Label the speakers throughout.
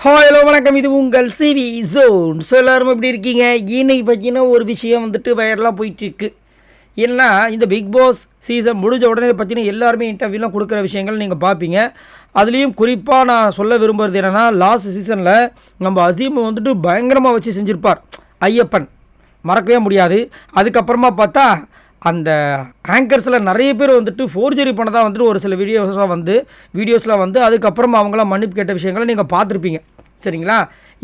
Speaker 1: Hello வணக்கம், இது உங்கள் சிவி ஜோன். ஸோ எல்லோரும் எப்படி இருக்கீங்க? இன்னைக்கு பார்த்தீங்கன்னா ஒரு விஷயம் வந்துட்டு வைரலாக போயிட்டுருக்கு. ஏன்னா இந்த பிக் பாஸ் சீசன் முடிஞ்ச உடனே பார்த்தீங்கன்னா எல்லாருமே இன்டர்வியூலாம் கொடுக்குற விஷயங்கள் நீங்கள் பார்ப்பீங்க. அதுலேயும் குறிப்பாக நான் சொல்ல விரும்புகிறது என்னென்னா, லாஸ்ட் சீசனில் நம்ம அசீமை வந்துட்டு பயங்கரமாக வச்சு செஞ்சுருப்பார் ஐயப்பன், மறக்கவே முடியாது. அதுக்கப்புறமா பார்த்தா அந்த ஆங்கர்ஸில் நிறைய பேர் வந்துட்டு ஃபோர்ஜரி பண்ணதாக வந்துட்டு ஒரு சில வீடியோஸ்லாம் வந்து அதுக்கப்புறமா அவங்களாம் மன்னிப்பு கேட்ட விஷயங்களை நீங்கள் பார்த்துருப்பீங்க, சரிங்களா?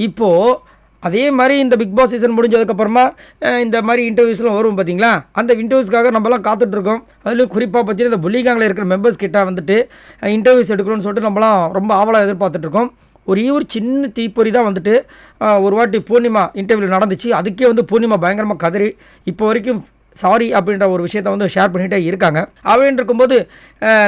Speaker 1: இப்போது அதே மாதிரி இந்த பிக் பாஸ் சீசன் முடிஞ்சதுக்கப்புறமா இந்த மாதிரி இன்டர்வியூஸ்லாம் வரும் பார்த்தீங்களா? அந்த இன்டர்வியூஸ்க்காக நம்மலாம் காத்துட்ருக்கோம். அதுலேயும் குறிப்பாக பார்த்தீங்கன்னா இந்த புள்ளிகாங்கில் இருக்கிற மெம்பர்ஸ் கிட்ட வந்துட்டு இன்டர்வியூஸ் எடுக்கணும்னு சொல்லிட்டு நம்மளாம் ரொம்ப ஆவலாக எதிர்பார்த்துட்ருக்கோம். ஒரே ஒரு சின்ன தீப்பொறி தான் வந்துட்டு ஒரு வாட்டி பூர்ணிமா இன்டர்வியூவில் நடந்துச்சு. அதுக்கே வந்து பூர்ணிமா பயங்கரமாக கதறி இப்போ வரைக்கும் சாரி அப்படின்ற ஒரு விஷயத்தை வந்து ஷேர் பண்ணிகிட்டே இருக்காங்க. அப்படின்னு இருக்கும்போது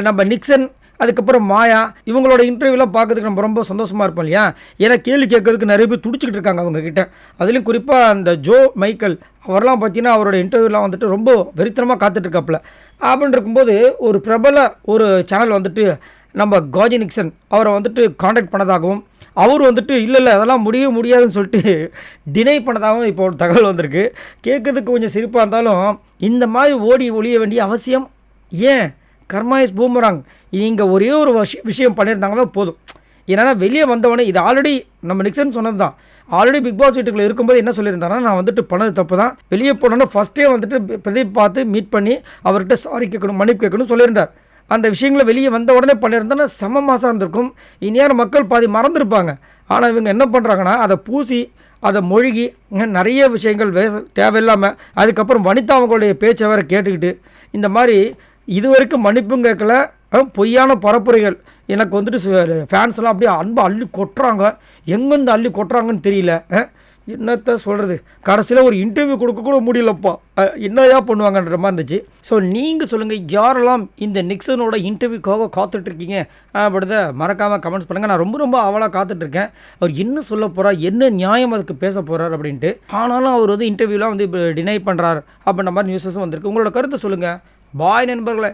Speaker 1: நம்ம நிக்சன், அதுக்கப்புறம் மாயா, இவங்களோட இன்டர்வியூலாம் பார்க்கறதுக்கு நம்ம ரொம்ப சந்தோஷமாக இருப்போம் இல்லையா? ஏன்னா கேள்வி கேட்கறதுக்கு நிறைய பேர் துடிச்சிக்கிட்டு இருக்காங்க அவங்கக்கிட்ட. அதுலேயும் குறிப்பாக அந்த ஜோ மைக்கேல் அவரெல்லாம் பார்த்தீங்கன்னா அவரோட இன்டர்வியூலாம் வந்துட்டு ரொம்ப வெறித்தனமாக காத்துட்ருக்காப்புல. அப்படின்னு இருக்கும்போது ஒரு பிரபல ஒரு சேனல் வந்துட்டு நம்ம காஜி நிக்சன் அவரை வந்துட்டு காண்டாக்ட் பண்ணதாகவும், அவர் வந்துட்டு இல்லை அதெல்லாம் முடியாதுன்னு சொல்லிட்டு டினை பண்ணதாகவும் இப்போ ஒரு தகவல் வந்திருக்கு. கேட்குறதுக்கு கொஞ்சம் சிரிப்பாக இருந்தாலும் இந்த மாதிரி ஓடி ஒழிய வேண்டிய அவசியம் ஏன்? கர்மா இஸ் பூமராங். நீங்கள் ஒரே ஒரு விஷயம் பண்ணியிருந்தாங்கன்னா போதும். ஏன்னா வெளியே வந்தவொடனே இது ஆல்ரெடி நம்ம நிக்சன் சொன்னது தான். ஆல்ரெடி பிக் பாஸ் வீட்டுக்குள்ளே இருக்கும்போது என்ன சொல்லியிருந்தாங்கன்னா, நான் வந்துட்டு பண்ணது தப்பு தான், வெளியே போனோன்னா ஃபஸ்ட்டே வந்துட்டு பிரதீப் பார்த்து மீட் பண்ணி அவர்கிட்ட சாரி கேட்கணும், மன்னிப்பு கேட்கணும்னு சொல்லியிருந்தார். அந்த விஷயங்களை வெளியே வந்த உடனே பண்ணியிருந்தோன்னா செம மாதம் இருந்திருக்கும். இனியார் மக்கள் பாதி மறந்துருப்பாங்க. ஆனால் இவங்க என்ன பண்ணுறாங்கன்னா, அதை பூசி அதை மொழிகி நிறைய விஷயங்கள் தேவையில்லாமல் அதுக்கப்புறம் வனிதா அவங்களுடைய பேச்சை வேறு கேட்டுக்கிட்டு இந்த மாதிரி இது வரைக்கும் மன்னிப்பும் கேட்கல, பொய்யான பரப்புரைகள். எனக்கு வந்துட்டு ஃபேன்ஸ்லாம் அப்படியே அன்பை அள்ளி கொட்டுறாங்க. எங்கேருந்து அள்ளி கொட்டுறாங்கன்னு தெரியல. என்னத்த சொல்கிறது, கடைசியில் ஒரு இன்டர்வியூ கொடுக்க கூட முடியலப்பா, என்னையா பண்ணுவாங்கன்ற மாதிரி இருந்துச்சு. ஸோ நீங்கள் சொல்லுங்கள், யாரெல்லாம் இந்த நிக்சனோட இன்டர்வியூக்காக காத்துட்ருக்கீங்க அப்படித மறக்காமல் கமெண்ட்ஸ் பண்ணுங்கள். நான் ரொம்ப ஆவலாக காத்துட்ருக்கேன். அவர் என்ன சொல்ல போகிறார், என்ன நியாயம் அதுக்கு பேச போகிறார் அப்படின்ட்டு. ஆனாலும் அவர் வந்து இன்டர்வியூலாம் வந்து இப்போ டினை பண்ணுறார் அப்படின்ற மாதிரி நியூஸஸும் வந்திருக்கு. உங்களோட கருத்தை சொல்லுங்கள். பாய் நண்பர்களே.